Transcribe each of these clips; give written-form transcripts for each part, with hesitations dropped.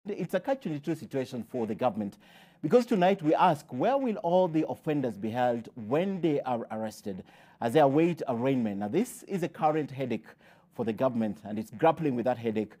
It's a catch-22 situation for the government, because tonight we ask, where will all the offenders be held when they are arrested as they await arraignment? Now, this is a current headache for the government, and it's grappling with that headache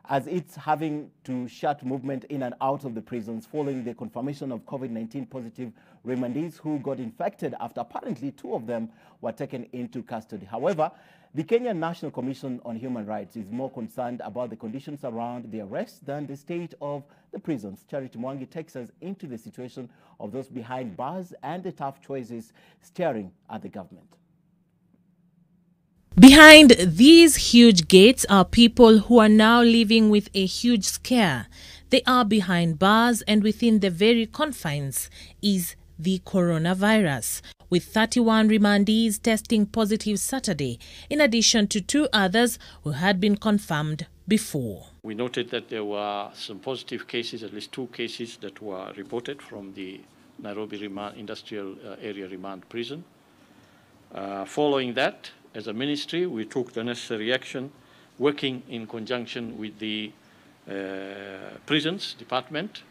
as it's having to shut movement in and out of the prisons following the confirmation of COVID-19 positive remandees who got infected after apparently 2 of them were taken into custody. However, the Kenya National Commission on Human Rights is more concerned about the conditions around the arrest than the state of the prisons. Charity Mwangi takes us into the situation of those behind bars and the tough choices staring at the government. Behind these huge gates are people who are now living with a huge scare. They are behind bars, and within the very confines is the coronavirus, with 31 remandees testing positive Saturday, in addition to 2 others who had been confirmed before. We noted that there were some positive cases, at least 2 cases that were reported from the Nairobi Industrial Area Remand Prison. Following that, as a ministry, we took the necessary action, working in conjunction with the prisons department,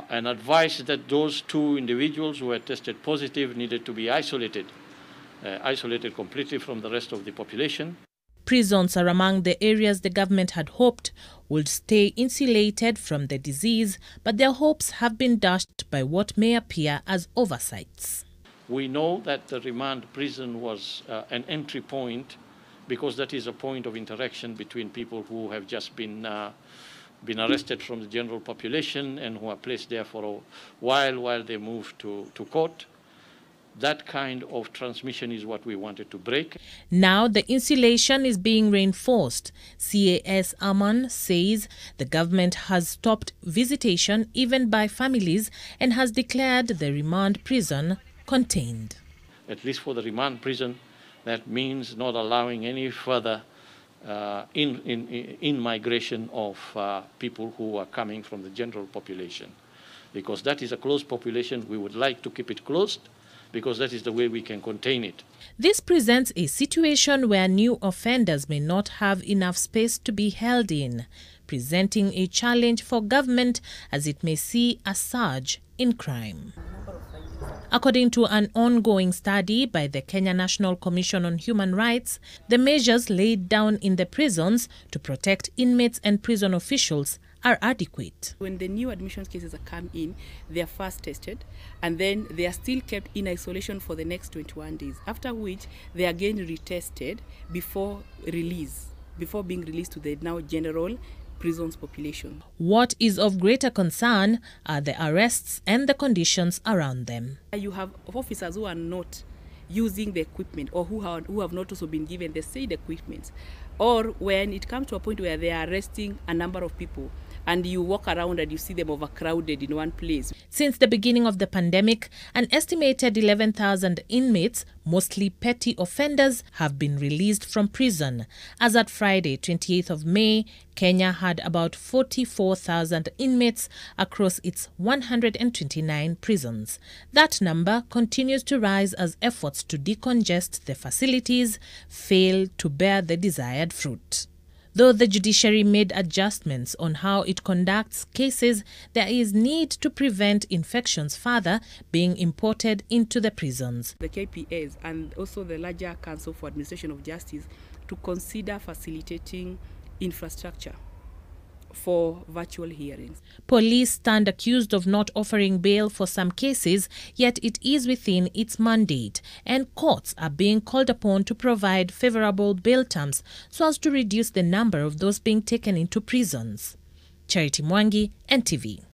and advised that those 2 individuals who had tested positive needed to be isolated completely from the rest of the population. Prisons are among the areas the government had hoped would stay insulated from the disease, but their hopes have been dashed by what may appear as oversights. We know that the remand prison was an entry point, because that is a point of interaction between people who have just been arrested from the general population and who are placed there for a while they move to court. That kind of transmission is what we wanted to break. Now the insulation is being reinforced. CAS Aman says the government has stopped visitation even by families and has declared the remand prison contained. At least for the remand prison, that means not allowing any further in-migration of people who are coming from the general population. Because that is a closed population, we would like to keep it closed, because that is the way we can contain it. This presents a situation where new offenders may not have enough space to be held in, presenting a challenge for government as it may see a surge in crime. According to an ongoing study by the Kenya National Commission on Human Rights, the measures laid down in the prisons to protect inmates and prison officials are adequate. When the new admissions cases come in, they are first tested, and then they are still kept in isolation for the next 21 days, after which they are again retested before being released to the now general prisons population. What is of greater concern are the arrests and the conditions around them. You have officers who are not using the equipment, or who have not also been given the said equipment, or when it comes to a point where they are arresting a number of people and you walk around and you see them overcrowded in one place. Since the beginning of the pandemic, an estimated 11,000 inmates, mostly petty offenders, have been released from prison. As at Friday, 28th of May, Kenya had about 44,000 inmates across its 129 prisons. That number continues to rise as efforts to decongest the facilities fail to bear the desired fruit. Though the judiciary made adjustments on how it conducts cases, there is need to prevent infections further being imported into the prisons. The KPAs and also the larger Council for Administration of Justice to consider facilitating infrastructure for virtual hearings. Police stand accused of not offering bail for some cases, yet it is within its mandate, and courts are being called upon to provide favorable bail terms so as to reduce the number of those being taken into prisons. Charity Mwangi, NTV.